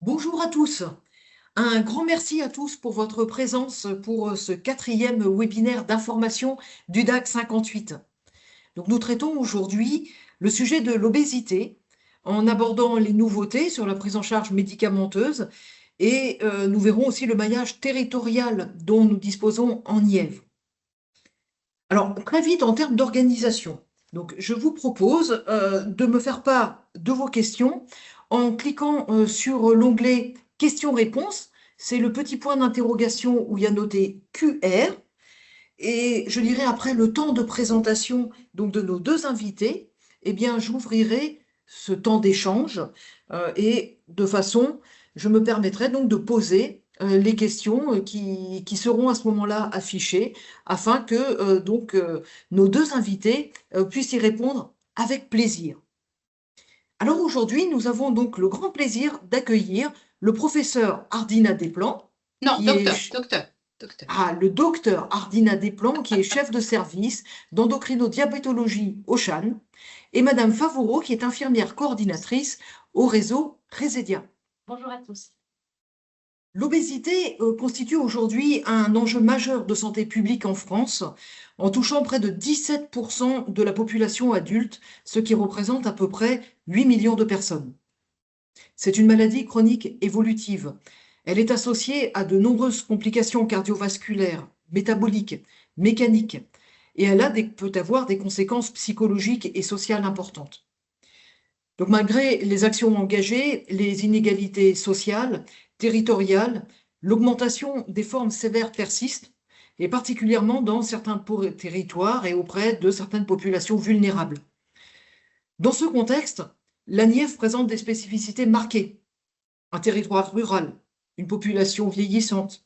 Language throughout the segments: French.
Bonjour à tous. Un grand merci à tous pour votre présence pour ce quatrième webinaire d'information du DAC 58. Donc, nous traitons aujourd'hui le sujet de l'obésité en abordant les nouveautés sur la prise en charge médicamenteuse et nous verrons aussi le maillage territorial dont nous disposons en Nièvre. Alors, très vite en termes d'organisation. Donc, je vous propose de me faire part de vos questions en cliquant sur l'onglet questions-réponses. C'est le petit point d'interrogation où il y a noté QR. Et je dirais après le temps de présentation donc, de nos deux invités, eh bien, j'ouvrirai ce temps d'échange et de façon, je me permettrai donc de poser les questions qui seront à ce moment-là affichées afin que nos deux invités puissent y répondre avec plaisir. Alors aujourd'hui, nous avons donc le grand plaisir d'accueillir le professeur Ardina Desplan, Non, qui docteur, est docteur. le docteur Ardina Desplan, qui est chef de service d'endocrinodiabétologie au CHAN, et Madame Favoureau, qui est infirmière coordinatrice au réseau Resedia. Bonjour à tous. L'obésité constitue aujourd'hui un enjeu majeur de santé publique en France, en touchant près de 17% de la population adulte, ce qui représente à peu près 8 millions de personnes. C'est une maladie chronique évolutive. Elle est associée à de nombreuses complications cardiovasculaires, métaboliques, mécaniques, et peut avoir des conséquences psychologiques et sociales importantes. Donc, malgré les actions engagées, les inégalités sociales, territoriales, l'augmentation des formes sévères persiste, et particulièrement dans certains territoires et auprès de certaines populations vulnérables. Dans ce contexte, la Nièvre présente des spécificités marquées. Un territoire rural, une population vieillissante,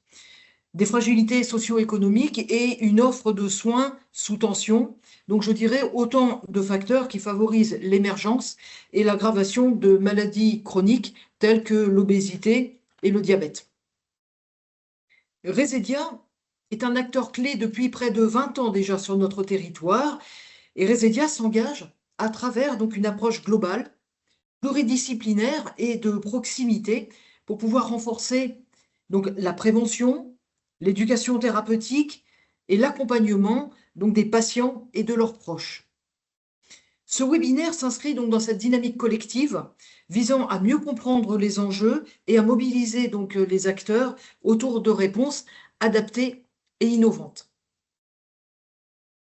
des fragilités socio-économiques et une offre de soins sous tension. Donc je dirais autant de facteurs qui favorisent l'émergence et l'aggravation de maladies chroniques telles que l'obésité et le diabète. Resedia est un acteur clé depuis près de 20 ans déjà sur notre territoire et Resedia s'engage à travers donc une approche globale, pluridisciplinaire et de proximité pour pouvoir renforcer donc la prévention, l'éducation thérapeutique et l'accompagnement donc des patients et de leurs proches. Ce webinaire s'inscrit donc dans cette dynamique collective visant à mieux comprendre les enjeux et à mobiliser donc les acteurs autour de réponses adaptées et innovantes.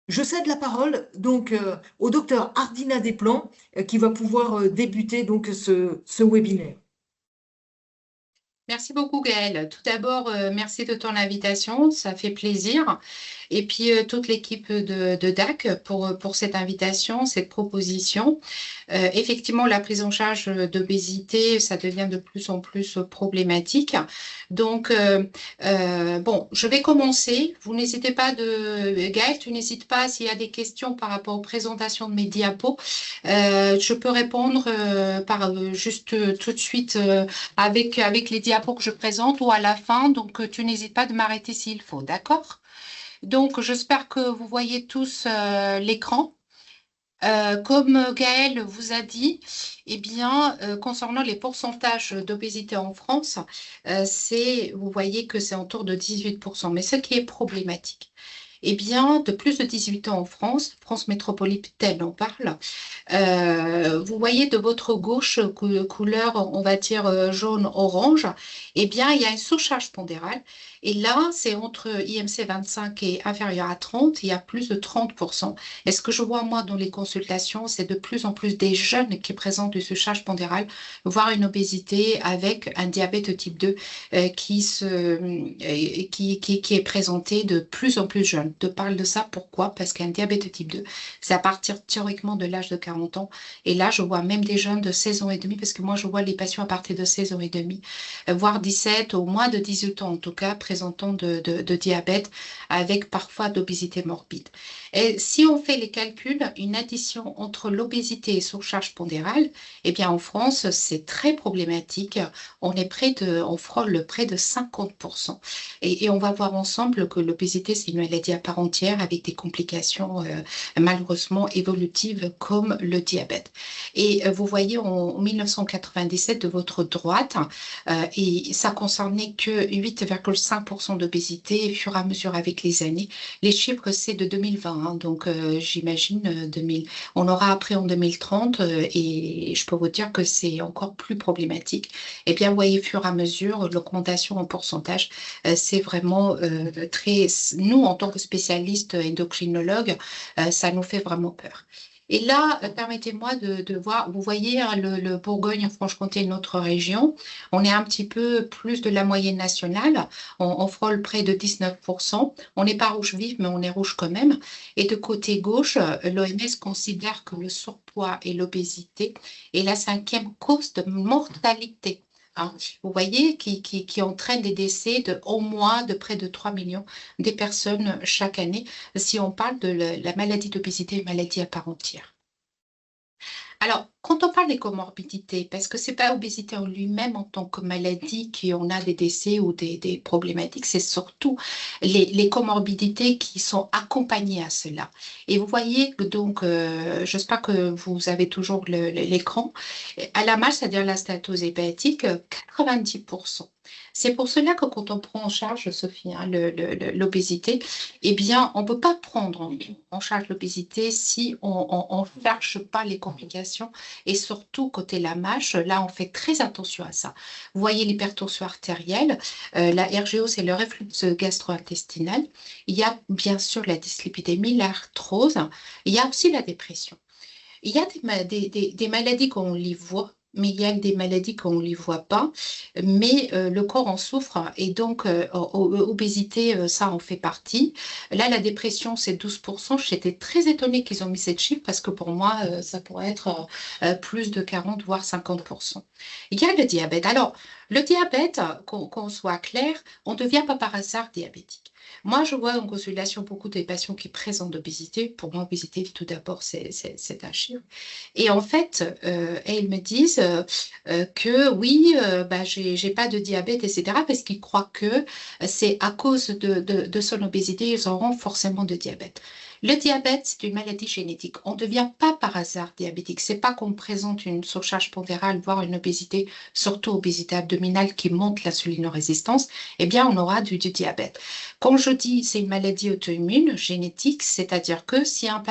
Je cède la parole donc au docteur Ardina Desplan qui va pouvoir débuter donc ce webinaire. Merci beaucoup, Gaëlle. Tout d'abord, merci de ton invitation, ça fait plaisir. Et puis, toute l'équipe de DAC pour cette invitation, cette proposition. Effectivement, la prise en charge d'obésité, ça devient de plus en plus problématique. Donc, bon, je vais commencer. Vous n'hésitez pas Gaëlle, tu n'hésites pas s'il y a des questions par rapport aux présentations de mes diapos. Je peux répondre juste tout de suite avec les diapos que je présente ou à la fin. Donc, tu n'hésites pas de m'arrêter s'il faut, d'accord? Donc, j'espère que vous voyez tous l'écran. Comme Gaëlle vous a dit, eh bien, concernant les pourcentages d'obésité en France, vous voyez que c'est autour de 18%. Mais ce qui est problématique, eh bien, de plus de 18 ans en France, France métropolitaine, on parle, vous voyez de votre gauche, couleur, on va dire jaune-orange, eh bien, il y a une sous-charge pondérale. Et là, c'est entre IMC 25 et inférieur à 30, il y a plus de 30%. Et ce que je vois, moi, dans les consultations, c'est de plus en plus des jeunes qui présentent une sous-charge pondérale, voire une obésité avec un diabète type 2 qui est présenté de plus en plus jeune. Je parle de ça, pourquoi? Parce qu'un diabète type 2, c'est à partir théoriquement de l'âge de 40 ans. Et là, je vois même des jeunes de 16 ans et demi, parce que moi, je vois les patients à partir de 16 ans et demi, voire 17, au moins de 18 ans en tout cas, présentant de diabète avec parfois d'obésité morbide. Et si on fait les calculs, une addition entre l'obésité et surcharge pondérale, eh bien en France, c'est très problématique. On frôle près de 50%. Et on va voir ensemble que l'obésité, c'est une maladie à part entière avec des complications malheureusement évolutives comme le diabète. Et vous voyez en 1997 de votre droite, et ça concernait que 8,5% d'obésité, et au fur et à mesure avec les années. Les chiffres, c'est de 2020, hein, donc j'imagine 2000. On aura après en 2030, et je peux vous dire que c'est encore plus problématique. Et bien, vous voyez, au fur et à mesure, l'augmentation en pourcentage, c'est vraiment très... Nous, en tant que spécialistes endocrinologues, ça nous fait vraiment peur. Et là, permettez-moi de voir, vous voyez, hein, le Bourgogne-Franche-Comté, notre région, on est un petit peu plus de la moyenne nationale, on frôle près de 19%. On n'est pas rouge vif, mais on est rouge quand même. Et de côté gauche, l'OMS considère que le surpoids et l'obésité est la 5e cause de mortalité. Hein, vous voyez, qui entraîne des décès de au moins de près de 3 millions des personnes chaque année, si on parle de la maladie d'obésité, une maladie à part entière. Alors, quand on parle des comorbidités, parce que c'est pas obésité en lui-même en tant que maladie qu'on a des décès ou des problématiques, c'est surtout les comorbidités qui sont accompagnées à cela. Et vous voyez que donc, j'espère que vous avez toujours l'écran, à la MASH, c'est-à-dire la stéatose hépatique, 90%. C'est pour cela que quand on prend en charge, Sophie, hein, l'obésité, eh bien, on ne peut pas prendre en charge l'obésité si on ne cherche pas les complications. Et surtout, côté la MASH, là, on fait très attention à ça. Vous voyez l'hypertension artérielle, la RGO, c'est le reflux gastro-intestinal. Il y a bien sûr la dyslipidémie, l'arthrose. Il y a aussi la dépression. Il y a des maladies qu'on les voit, mais il y a des maladies qu'on ne les voit pas, mais le corps en souffre et donc obésité, ça en fait partie. Là, la dépression, c'est 12%. J'étais très étonnée qu'ils ont mis cette chiffre parce que pour moi, ça pourrait être plus de 40, voire 50%. Il y a le diabète. Alors, le diabète, qu'on soit clair, on ne devient pas par hasard diabétique. Moi, je vois en consultation beaucoup de patients qui présentent d'obésité. Pour moi, obésité, tout d'abord, c'est un chiffre. Et en fait, ils me disent que oui, bah, j'ai pas de diabète, etc. Parce qu'ils croient que c'est à cause de son obésité, ils auront forcément de diabète. Le diabète, c'est une maladie génétique. On ne devient pas par hasard diabétique. C'est pas qu'on présente une surcharge pondérale, voire une obésité, surtout obésité abdominale qui monte l'insulinorésistance, eh bien, on aura du diabète. Quand je dis c'est une maladie auto-immune génétique, c'est-à-dire que si un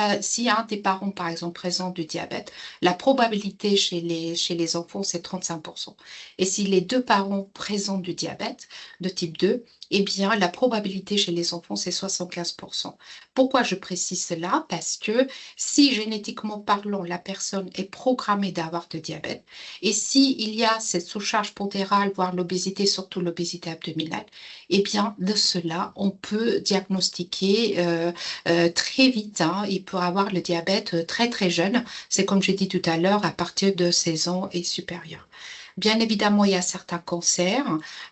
des parents, par exemple, présente du diabète, la probabilité chez les enfants, c'est 35%. Et si les deux parents présentent du diabète de type 2, eh bien, la probabilité chez les enfants, c'est 75%. Pourquoi je précise cela? Parce que si génétiquement parlant, la personne est programmée d'avoir de diabète, et s'il y a cette sous-charge pondérale, voire l'obésité, surtout l'obésité abdominale, eh bien, de cela, on peut diagnostiquer très vite. Hein, il peut avoir le diabète très, très jeune. C'est comme j'ai dit tout à l'heure, à partir de 16 ans et supérieur. Bien évidemment, il y a certains cancers.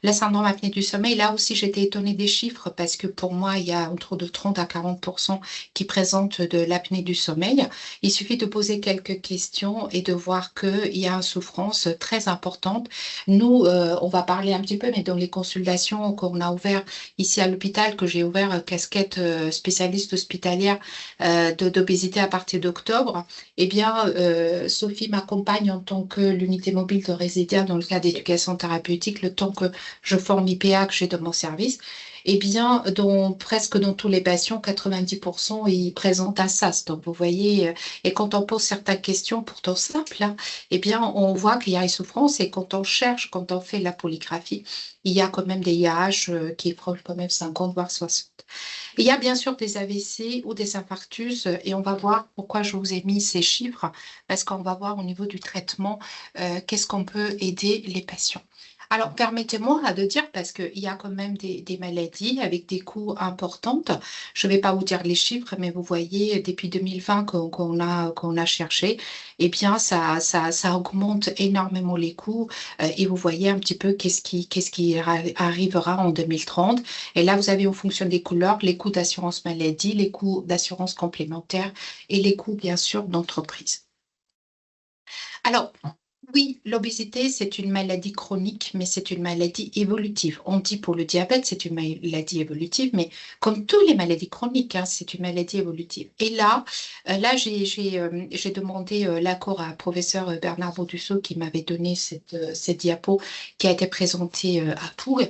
Le syndrome apnée du sommeil, là aussi, j'étais étonnée des chiffres parce que pour moi, il y a entre de 30 à 40% qui présentent de l'apnée du sommeil. Il suffit de poser quelques questions et de voir qu'il y a une souffrance très importante. Nous, on va parler un petit peu, mais dans les consultations qu'on a ouvertes ici à l'hôpital, que j'ai ouvert casquette spécialiste hospitalière d'obésité à partir d'octobre, eh bien, Sophie m'accompagne en tant que l'unité mobile de résidence dans le cadre d'éducation thérapeutique, le temps que je forme IPA que j'ai de mon service, eh bien, presque dans tous les patients, 90%, ils présentent un SAS. Donc, vous voyez, et quand on pose certaines questions pourtant simples, hein, eh bien, on voit qu'il y a une souffrance et quand on cherche, quand on fait la polygraphie, il y a quand même des IAH qui frôlent quand même 50, voire 60. Il y a bien sûr des AVC ou des infarctus et on va voir pourquoi je vous ai mis ces chiffres, parce qu'on va voir au niveau du traitement qu'est-ce qu'on peut aider les patients. Alors, permettez-moi de dire, parce qu'il y a quand même des maladies avec des coûts importants. Je ne vais pas vous dire les chiffres, mais vous voyez, depuis 2020 qu'on a cherché, eh bien, ça augmente énormément les coûts. Et vous voyez un petit peu qu'est-ce qui arrivera en 2030. Et là, vous avez en fonction des couleurs, les coûts d'assurance maladie, les coûts d'assurance complémentaire et les coûts, bien sûr, d'entreprise. Alors, Oui, l'obésité, c'est une maladie chronique, mais c'est une maladie évolutive. On dit pour le diabète, c'est une maladie évolutive, mais comme toutes les maladies chroniques, hein, c'est une maladie évolutive. Et là, j'ai demandé l'accord à professeur Bernard Baudusseau qui m'avait donné cette diapo qui a été présentée à Tours.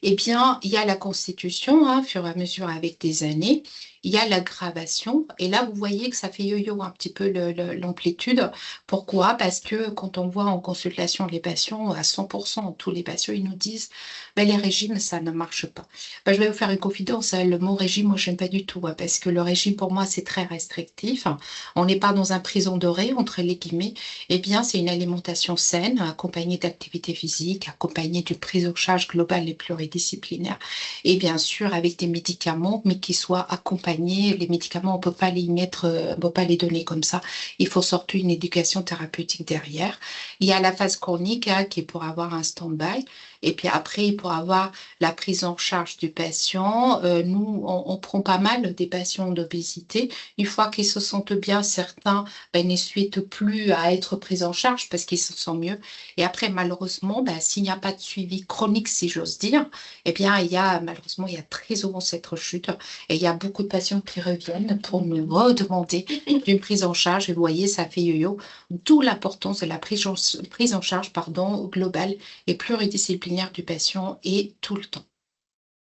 Eh bien, il y a la constitution, hein, au fur et à mesure avec des années. Il y a l'aggravation. Et là, vous voyez que ça fait yo-yo un petit peu l'amplitude. Pourquoi? Parce que quand on voit en consultation les patients, à 100%, tous les patients, ils nous disent, ben, les régimes, ça ne marche pas. Ben, je vais vous faire une confidence, hein, le mot régime, moi, je n'aime pas du tout, hein, parce que le régime, pour moi, c'est très restrictif. On n'est pas dans un prison doré, entre les guillemets. Eh bien, c'est une alimentation saine, accompagnée d'activité physique, accompagnée d'une prise en charge globale et pluridisciplinaire. Et bien sûr, avec des médicaments, mais qui soient accompagnés. Les médicaments, on ne peut pas les mettre, on peut pas les donner comme ça. Il faut surtout une éducation thérapeutique derrière. Il y a la phase chronique hein, qui est pour avoir un stand-by. Et puis après, pour avoir la prise en charge du patient, nous, on prend pas mal des patients d'obésité. Une fois qu'ils se sentent bien, certains ben, ne souhaitent plus à être pris en charge parce qu'ils se sentent mieux. Et après, malheureusement, ben, s'il n'y a pas de suivi chronique, si j'ose dire, eh bien, malheureusement, il y a très souvent cette rechute. Et il y a beaucoup de patients qui reviennent pour nous redemander d'une prise en charge. Et vous voyez, ça fait yo-yo. D'où l'importance de la prise en charge pardon, globale et pluridisciplinaire du patient et tout le temps.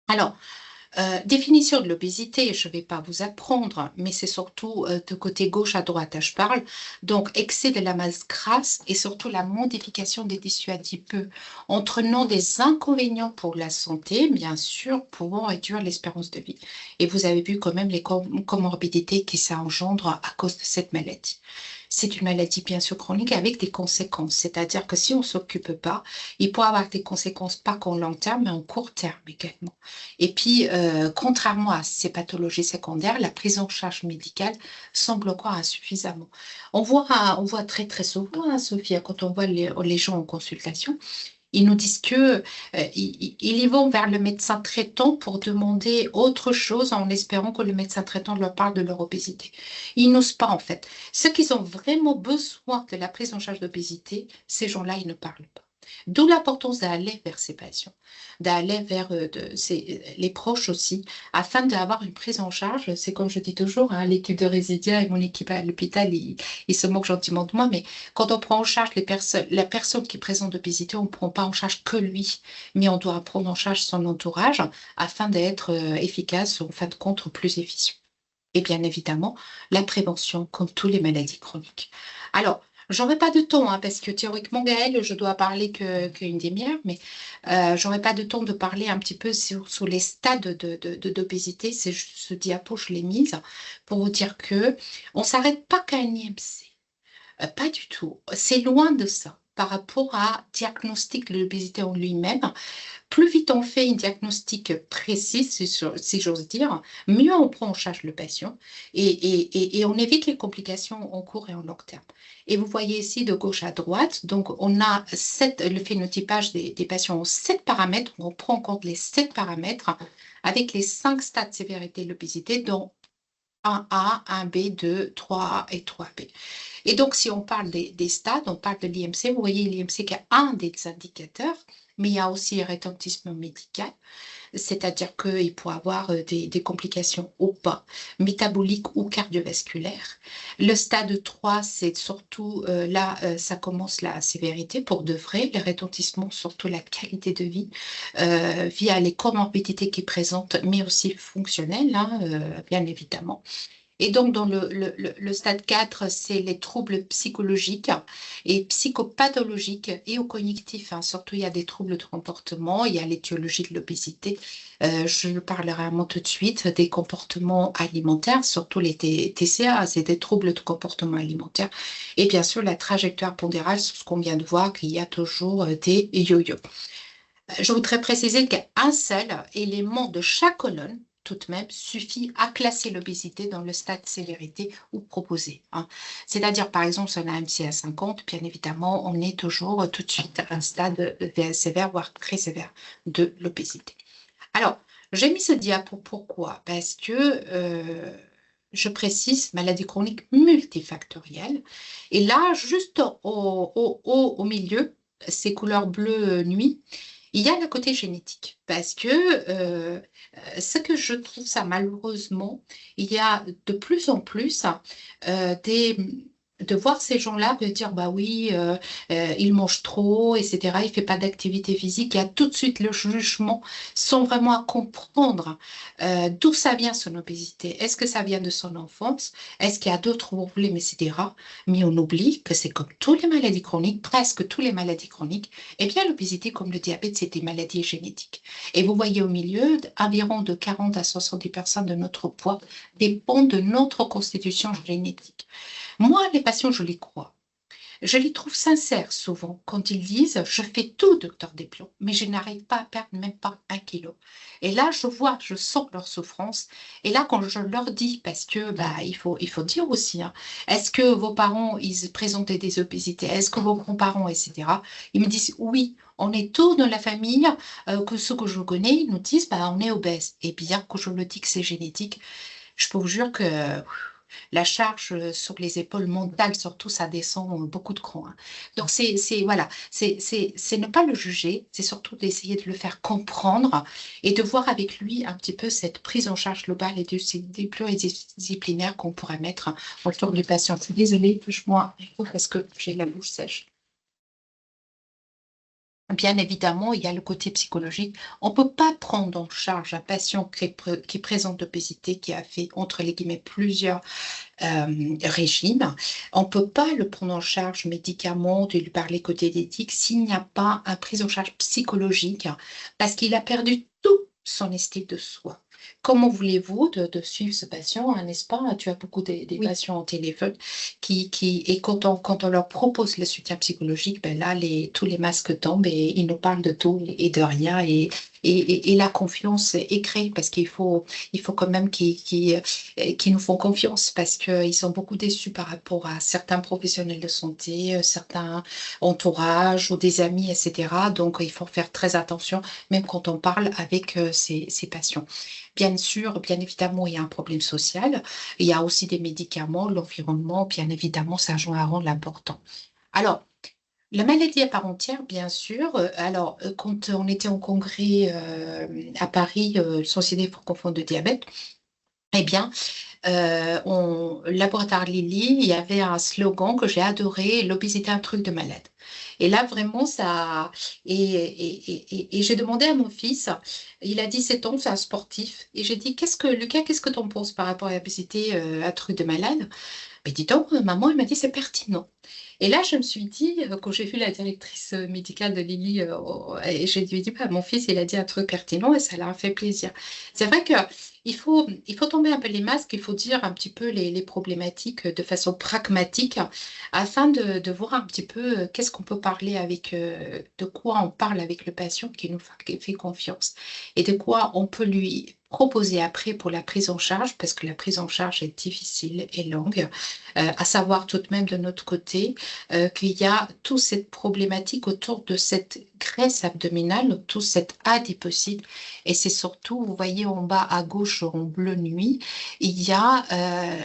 Alors, définition de l'obésité, je ne vais pas vous apprendre, mais c'est surtout de côté gauche à droite, hein, je parle. Donc, excès de la masse grasse et surtout la modification des tissus adipeux, entraînant des inconvénients pour la santé, bien sûr, pouvant réduire l'espérance de vie. Et vous avez vu quand même les comorbidités qui s'engendrent à cause de cette maladie. C'est une maladie bien sûr chronique avec des conséquences, c'est-à-dire que si on ne s'occupe pas, il peut avoir des conséquences pas qu'en long terme, mais en court terme également. Et puis, contrairement à ces pathologies secondaires, la prise en charge médicale semble encore insuffisamment. On voit très très souvent, hein, Sophie, quand on voit les gens en consultation, ils nous disent que ils y vont vers le médecin traitant pour demander autre chose en espérant que le médecin traitant leur parle de leur obésité. Ils n'osent pas en fait. Ceux qui ont vraiment besoin de la prise en charge d'obésité, ces gens-là, ils ne parlent pas. D'où l'importance d'aller vers ces patients, d'aller vers les proches aussi, afin d'avoir une prise en charge. C'est comme je dis toujours, hein, l'équipe de Résidia et mon équipe à l'hôpital, ils se moquent gentiment de moi, mais quand on prend en charge la personne qui présente d'obésité, on ne prend pas en charge que lui, mais on doit prendre en charge son entourage afin d'être efficace, en fin de compte, plus efficient. Et bien évidemment, la prévention, comme toutes les maladies chroniques. Alors, j'aurai pas de temps, hein, parce que théoriquement, Gaëlle, je dois parler qu'une demi-heure, mais j'aurai pas de temps de parler un petit peu sur les stades d'obésité. C'est ce diapo, je l'ai mise pour vous dire que on s'arrête pas qu'à un IMC. Pas du tout. C'est loin de ça. Par rapport à diagnostic de l'obésité en lui-même, plus vite on fait un diagnostic précis, si j'ose dire, mieux on prend en charge le patient et on évite les complications en court et en long terme. Et vous voyez ici de gauche à droite, donc on a le phénotypage des patients en 7 paramètres, on prend en compte les 7 paramètres avec les 5 stades de sévérité de l'obésité, dont 1A, 1B, 2, 3A et 3B. Et donc, si on parle des stades, on parle de l'IMC. Vous voyez, l'IMC qui est un des indicateurs, mais il y a aussi le retentissement médical, c'est-à-dire qu'il peut avoir des complications au pas, métaboliques ou cardiovasculaires. Le stade 3, c'est surtout là, ça commence la sévérité pour de vrai, le retentissement, surtout la qualité de vie, via les comorbidités qui présentent, mais aussi fonctionnelles, hein, bien évidemment. Et donc, dans le stade 4, c'est les troubles psychologiques et psychopathologiques et au cognitif, hein. Surtout, il y a des troubles de comportement, il y a l'étiologie de l'obésité. Je parlerai un mot tout de suite des comportements alimentaires, surtout les TCA, c'est des troubles de comportement alimentaire. Et bien sûr, la trajectoire pondérale, c'est ce qu'on vient de voir, qu'il y a toujours des yo-yo. Je voudrais préciser qu'un seul élément de chaque colonne, tout de même, suffit à classer l'obésité dans le stade de sévérité ou proposé, hein. C'est-à-dire, par exemple, si on a un MC à 50, bien évidemment, on est toujours tout de suite à un stade sévère, voire très sévère de l'obésité. Alors, j'ai mis ce diapo, pourquoi? Parce que je précise, maladie chronique multifactorielle. Et là, juste au milieu, ces couleurs bleues nuit, il y a le côté génétique. Parce que ce que je trouve ça malheureusement, il y a de plus en plus des de voir ces gens-là de dire bah oui il mange trop etc il fait pas d'activité physique il y a tout de suite le jugement sans vraiment à comprendre d'où ça vient son obésité. Est-ce que ça vient de son enfance? Est-ce qu'il y a d'autres problèmes, etc. Mais on oublie que c'est comme toutes les maladies chroniques, presque toutes les maladies chroniques, et bien l'obésité comme le diabète, c'est des maladies génétiques. Et vous voyez au milieu, environ de 40 à 70% de notre poids dépend de notre constitution génétique. Moi, les patients, je les crois. Je les trouve sincères souvent quand ils disent je fais tout, docteur Desplots, mais je n'arrive pas à perdre même pas 1 kilo. Et là, je vois, je sens leur souffrance. Et là, quand je leur dis, parce que bah, il faut dire aussi, hein, est-ce que vos parents, ils présentaient des obésités? Est-ce que vos grands-parents, etc. Ils me disent oui. On est tous dans la famille, que ceux que je connais, ils nous disent bah, on est obèse. Et bien, quand je le dis que c'est génétique, je peux vous jurer que la charge sur les épaules mentales, surtout, ça descend beaucoup de crans, hein. Donc, voilà, c'est ne pas le juger, c'est surtout d'essayer de le faire comprendre et de voir avec lui un petit peu cette prise en charge globale et pluridisciplinaire qu'on pourrait mettre autour du patient. Je suis désolée, touche-moi parce que j'ai la bouche sèche. Bien évidemment, il y a le côté psychologique. On ne peut pas prendre en charge un patient qui présente l'obésité, qui a fait, entre les guillemets, plusieurs régime. On ne peut pas le prendre en charge médicaments, de lui parler côté d'éthique, s'il n'y a pas une prise en charge psychologique, parce qu'il a perdu tout son estime de soi. Comment voulez-vous de suivre ce patient, hein, n'est-ce pas? Tu as beaucoup des Oui. patients au téléphone et quand on leur propose le soutien psychologique, ben là, tous les masques tombent et ils nous parlent de tout et de rien et la confiance est créée parce qu'il faut quand même qui nous font confiance parce qu'ils sont beaucoup déçus par rapport à certains professionnels de santé, certains entourages ou des amis, etc. Donc, il faut faire très attention, même quand on parle avec ces patients. Bien sûr, bien évidemment, il y a un problème social. Il y a aussi des médicaments, l'environnement, bien évidemment, ça joue un rôle important. Alors, la maladie à part entière, bien sûr. Alors, quand on était en congrès à Paris, Société francophone de diabète, eh bien, laboratoire Lilly, il y avait un slogan que j'ai adoré, l'obésité, un truc de malade. Et là, vraiment, ça. Et j'ai demandé à mon fils, il a 17 ans, c'est un sportif, et j'ai dit, Lucas, qu'est-ce que tu en penses par rapport à l'obésité, un truc de malade? Mais dis donc, maman, elle m'a dit, c'est pertinent. Et là, je me suis dit, quand j'ai vu la directrice médicale de Lily, et je lui ai dit, bah, mon fils, il a dit un truc pertinent et ça l'a fait plaisir. C'est vrai que il faut tomber un peu les masques, il faut dire un petit peu les problématiques de façon pragmatique afin de voir un petit peu qu'est-ce qu'on peut parler avec, de quoi on parle avec le patient qui nous fait confiance et de quoi on peut lui proposer après pour la prise en charge, parce que la prise en charge est difficile et longue, à savoir tout de même de notre côté qu'il y a toute cette problématique autour de cette graisse abdominale, toute cette adiposité. Et c'est surtout, vous voyez en bas à gauche en bleu nuit, il y a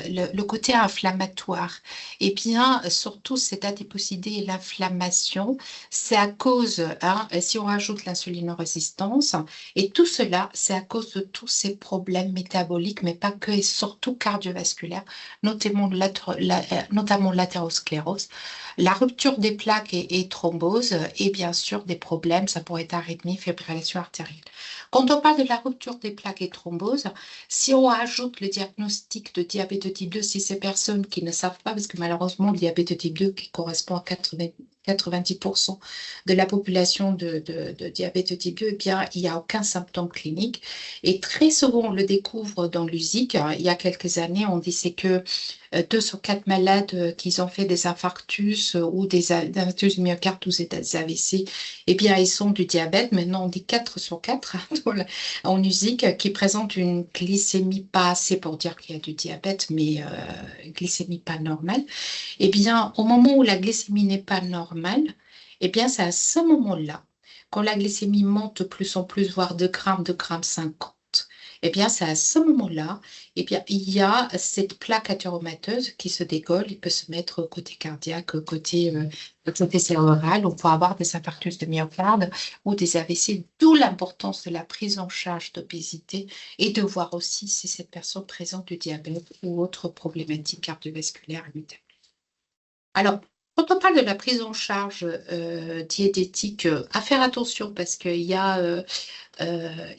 le côté inflammatoire. Et bien, surtout cette adiposité et l'inflammation, c'est à cause, hein, si on rajoute l'insulinorésistance, et tout cela, c'est à cause de tous ces problèmes métaboliques, mais pas que, et surtout cardiovasculaires, notamment l'athérosclérose, la rupture des plaques et thrombose, et bien sûr des problèmes, ça pourrait être arythmie, fibrillation artérielle. Quand on parle de la rupture des plaques et thrombose, si on ajoute le diagnostic de diabète de type 2, si ces personnes qui ne savent pas, parce que malheureusement, le diabète de type 2 qui correspond à 90% de la population de diabète de type 2, eh bien, il n'y a aucun symptôme clinique. Et très souvent, on le découvre dans l'USIC. Il y a quelques années, on disait que 2 sur 4 malades qui ont fait des infarctus ou des infarctus du myocarde ou des AVC, eh bien, ils sont du diabète. Maintenant, on dit 4 sur 4 en USIC qui présentent une glycémie pas assez pour dire qu'il y a du diabète, mais glycémie pas normale. Eh bien, au moment où la glycémie n'est pas normale, eh bien, c'est à ce moment-là, quand la glycémie monte de plus en plus, voire 2 grammes 50, eh bien, c'est à ce moment-là, eh bien, il y a cette plaque athéromateuse qui se décolle. Il peut se mettre côté cardiaque, côté cérébral. On peut avoir des infarctus de myocarde ou des AVC, d'où l'importance de la prise en charge d'obésité et de voir aussi si cette personne présente du diabète ou autre problématique cardiovasculaire immutable. Alors, quand on parle de la prise en charge diététique, à faire attention parce qu'il y a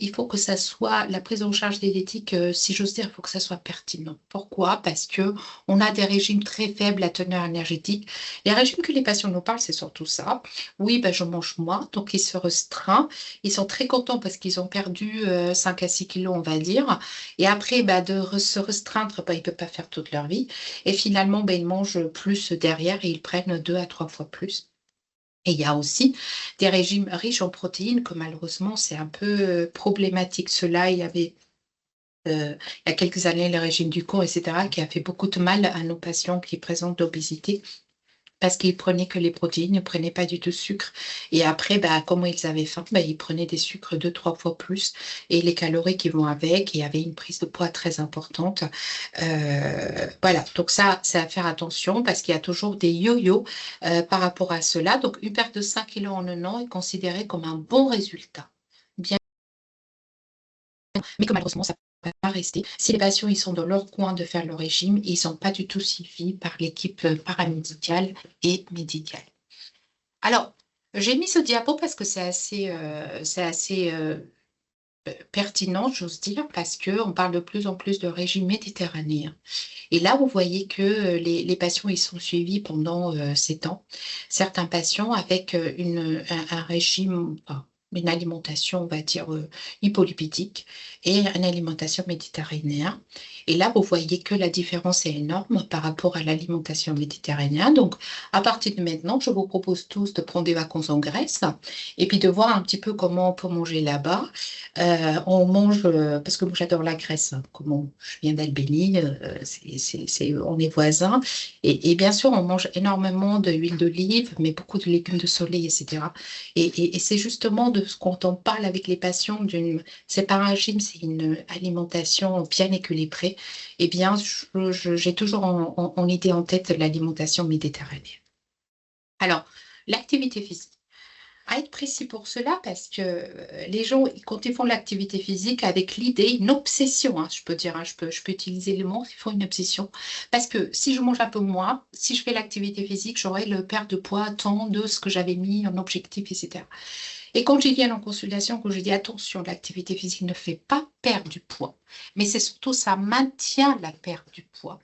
il faut que ça soit, la prise en charge diététique, si j'ose dire, il faut que ça soit pertinent. Pourquoi? Parce que on a des régimes très faibles à teneur énergétique. Les régimes que les patients nous parlent, c'est surtout ça. Oui, ben, je mange moins, donc ils se restreignent. Ils sont très contents parce qu'ils ont perdu 5 à 6 kilos, on va dire. Et après, ben, se restreindre, ben, ils ne peuvent pas faire toute leur vie. Et finalement, ben, ils mangent plus derrière et ils prennent 2 à 3 fois plus. Et il y a aussi des régimes riches en protéines que malheureusement, c'est un peu problématique. Cela, il y a quelques années, le régime du cours, etc., qui a fait beaucoup de mal à nos patients qui présentent d'obésité parce qu'ils prenaient que les protéines, ne prenaient pas du tout de sucre. Et après, bah, comment ils avaient faim, bah, ils prenaient des sucres 2, 3 fois plus et les calories qui vont avec. Et il y avait une prise de poids très importante. Voilà, donc ça, c'est à faire attention parce qu'il y a toujours des yo-yo par rapport à cela. Donc, une perte de 5 kilos en un an est considérée comme un bon résultat. Bien, mais que malheureusement, ça ne peut pas rester. Si les patients ils sont dans leur coin de faire le régime, ils ne sont pas du tout suivis par l'équipe paramédicale et médicale. Alors, j'ai mis ce diapo parce que c'est assez pertinent, j'ose dire, parce qu'on parle de plus en plus de régime méditerranéen. Et là, vous voyez que les patients, ils sont suivis pendant 7 ans. Certains patients avec un régime, une alimentation, on va dire, hypolipidique et une alimentation méditerranéenne. Et là, vous voyez que la différence est énorme par rapport à l'alimentation méditerranéenne. Donc, à partir de maintenant, je vous propose tous de prendre des vacances en Grèce et puis de voir un petit peu comment on peut manger là-bas. On mange, parce que moi j'adore la Grèce, hein, comment je viens d'Albanie, on est voisins. Et bien sûr, on mange énormément d'huile d'olive, mais beaucoup de légumes de soleil, etc. Et c'est justement de ce quand on parle avec les patients c'est pas un régime, c'est une alimentation bien équilibrée. Eh bien, j'ai toujours en idée en tête l'alimentation méditerranéenne. Alors, l'activité physique. À être précis pour cela, parce que les gens, quand ils font de l'activité physique, avec l'idée, une obsession, hein, je peux dire, hein, je peux utiliser le mot, ils font une obsession. Parce que si je mange un peu moins, si je fais l'activité physique, j'aurai le perte de poids tant de ce que j'avais mis en objectif, etc. Et quand j'y viens en consultation, quand je dis attention, l'activité physique ne fait pas perdre du poids, mais c'est surtout ça maintient la perte du poids.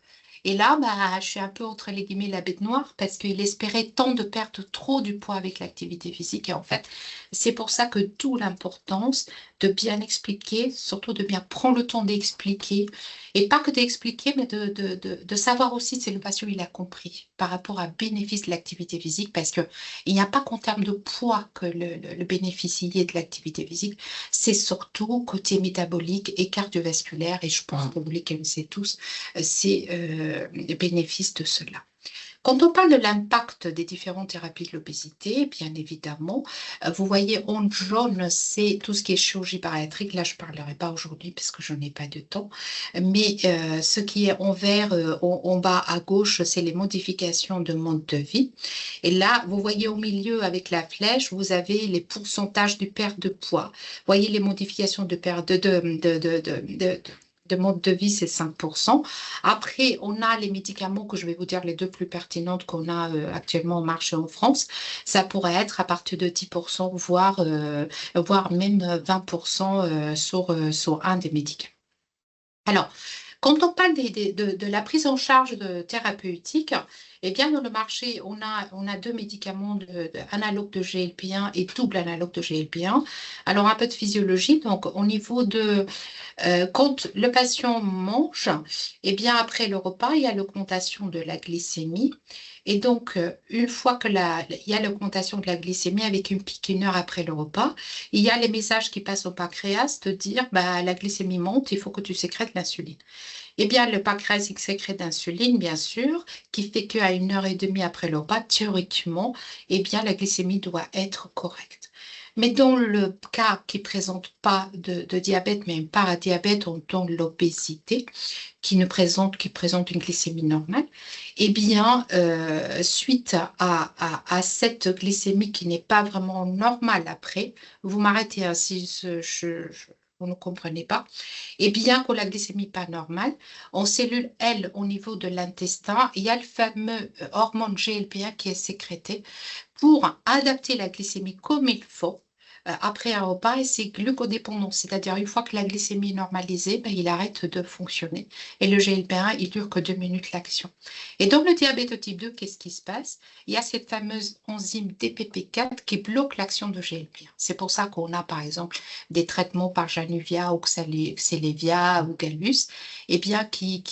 Et là, bah, je suis un peu entre les guillemets la bête noire parce qu'il espérait tant de perdre trop du poids avec l'activité physique. Et en fait, c'est pour ça que d'où l'importance de bien expliquer, surtout de bien prendre le temps d'expliquer. Et pas que d'expliquer, mais de savoir aussi si le patient il a compris par rapport à bénéfice de l'activité physique parce que il n'y a pas qu'en termes de poids que le bénéfice y est de l'activité physique, c'est surtout côté métabolique et cardiovasculaire. Et je pense que vous les connaissez tous, c'est les bénéfices de cela. Quand on parle de l'impact des différentes thérapies de l'obésité, bien évidemment, vous voyez en jaune, c'est tout ce qui est chirurgie bariatrique. Là, je ne parlerai pas aujourd'hui parce que je n'ai pas de temps. Mais ce qui est en vert, en bas à gauche, c'est les modifications de mode de vie. Et là, vous voyez au milieu avec la flèche, vous avez les pourcentages du perte de poids. Vous voyez les modifications de perte de mode de vie, c'est 5%. Après, on a les médicaments que je vais vous dire les deux plus pertinentes qu'on a actuellement au marché en France. Ça pourrait être à partir de 10%, voire même 20% sur un des médicaments. Alors, quand on parle de la prise en charge thérapeutique, eh bien, dans le marché, on a deux médicaments analogues de GLP-1 et double analogue de GLP-1. Alors, un peu de physiologie. Donc, au niveau quand le patient mange, eh bien, après le repas, il y a l'augmentation de la glycémie. Et donc, une fois il y a l'augmentation de la glycémie avec une pique 1 heure après le repas, il y a les messages qui passent au pancréas de dire bah, la glycémie monte, il faut que tu sécrètes l'insuline. Eh bien, le pancréas il sécrète d'insuline, bien sûr, qui fait qu'à 1 heure et demie après le repas, théoriquement, eh bien, la glycémie doit être correcte. Mais dans le cas qui ne présente pas de diabète, mais un paradiabète, dont l'obésité, qui présente une glycémie normale, eh bien, suite à cette glycémie qui n'est pas vraiment normale après, vous m'arrêtez ainsi, vous ne comprenez pas, et bien que la glycémie pas normale, en cellule L, au niveau de l'intestin, il y a le fameux hormone GLP-1 qui est sécrété pour adapter la glycémie comme il faut après un repas, et c'est glucodépendant, c'est-à-dire une fois que la glycémie est normalisée, ben, il arrête de fonctionner. Et le GLP-1, il dure que 2 minutes l'action. Et dans le diabète de type 2, qu'est-ce qui se passe? Il y a cette fameuse enzyme DPP4 qui bloque l'action de GLP-1. C'est pour ça qu'on a, par exemple, des traitements par Januvia ou Xelevia ou Galus, eh bien, qui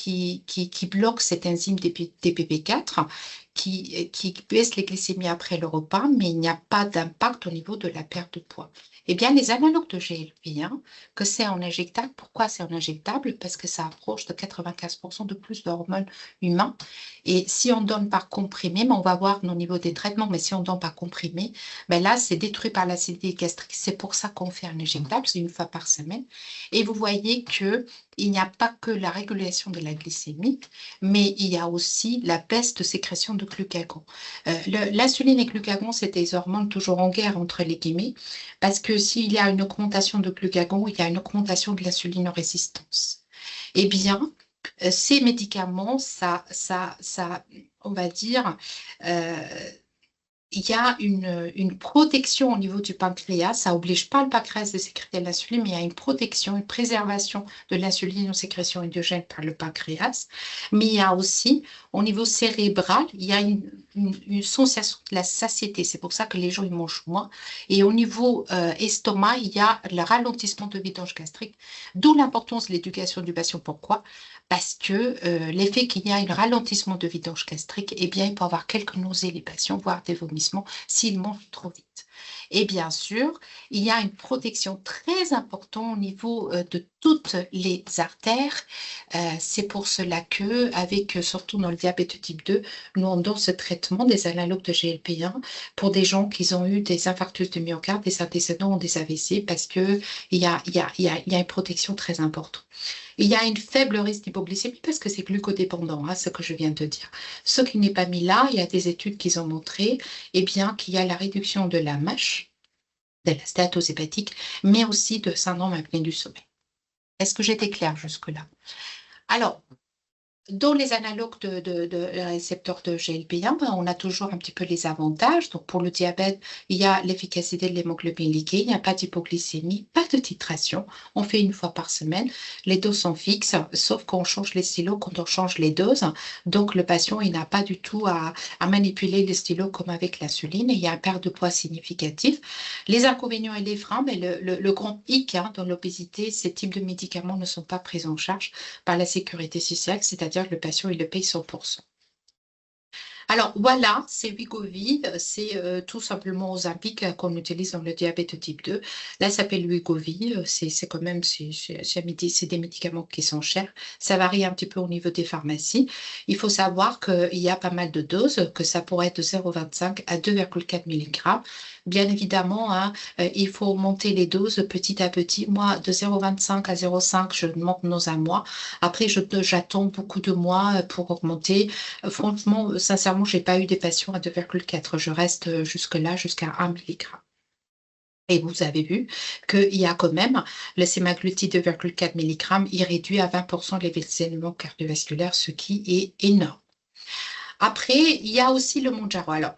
bloquent cette enzyme DPP4 qui baisse les glycémies après le repas, mais il n'y a pas d'impact au niveau de la perte de poids. Eh bien, les analogues de GLP-1, que c'est en injectable, pourquoi c'est en injectable? Parce que ça approche de 95% de plus d'hormones humains. Et si on donne par comprimé, mais on va voir au niveau des traitements, mais si on donne par comprimé, ben là, c'est détruit par l'acidité gastrique. C'est pour ça qu'on fait un injectable, c'est une fois par semaine. Et vous voyez que il n'y a pas que la régulation de la glycémie, mais il y a aussi la baisse de sécrétion de glucagon. L'insuline et le glucagon, c'est des hormones toujours en guerre entre les guillemets, parce que s'il y a une augmentation de glucagon, il y a une augmentation de l'insulinorésistance. Eh bien, ces médicaments, on va dire, euh, il y a une protection au niveau du pancréas. Ça n'oblige pas le pancréas de sécréter l'insuline, mais il y a une protection, une préservation de l'insuline en sécrétion endogène par le pancréas. Mais il y a aussi, au niveau cérébral, il y a une sensation de la satiété. C'est pour ça que les gens ils mangent moins. Et au niveau estomac, il y a le ralentissement de vidange gastrique, d'où l'importance de l'éducation du patient. Pourquoi? Parce que l'effet qu'il y a un ralentissement de vidange gastrique, eh bien, il peut avoir quelques nausées, les patients, voire des vomissements s'ils mangent trop vite. Et bien sûr, il y a une protection très importante au niveau de toutes les artères. C'est pour cela que, surtout dans le diabète de type 2, nous on donne ce traitement des analogues de GLP-1 pour des gens qui ont eu des infarctus de myocarde, des antécédents ou des AVC, parce qu'il y a une protection très importante. Il y a une faible risque d'hypoglycémie parce que c'est glucodépendant, hein, ce que je viens de dire. Ce qui n'est pas mis là, il y a des études qui ont montré eh bien, qu'il y a la réduction de la MASH, de la stéatose hépatique, mais aussi de syndrome apnée du sommeil. Est-ce que j'étais claire jusque-là? Alors, dans les analogues de récepteurs de GLP-1, ben, on a toujours un petit peu les avantages. Donc, pour le diabète, il y a l'efficacité de l'hémoglobine liquide, il n'y a pas d'hypoglycémie, pas de titration. On fait une fois par semaine. Les doses sont fixes, sauf qu'on change les stylos quand on change les doses. Donc, le patient, il n'a pas du tout à manipuler les stylos comme avec l'insuline. Et il y a un perte de poids significatif. Les inconvénients et les freins, mais le grand hic dans l'obésité, ces types de médicaments ne sont pas pris en charge par la sécurité sociale, c'est-à-dire que le patient, il le paye 100%. Alors voilà, c'est Wegovy, c'est tout simplement Ozempic qu'on utilise dans le diabète type 2. Là, ça s'appelle Wegovy, c'est quand même c'est des médicaments qui sont chers. Ça varie un petit peu au niveau des pharmacies. Il faut savoir qu'il y a pas mal de doses, que ça pourrait être de 0,25 à 2,4 mg. Bien évidemment, hein, il faut monter les doses petit à petit. Moi, de 0,25 à 0,5, je monte dans un mois. Après, j'attends beaucoup de mois pour augmenter. Franchement, sincèrement, je n'ai pas eu des patients à 2,4. Je reste jusque-là, jusqu'à 1 mg. Et vous avez vu qu'il y a quand même le sémaglutide 2,4 mg, il réduit à 20% les événements cardiovasculaires, ce qui est énorme. Après, il y a aussi le Mounjaro. Alors,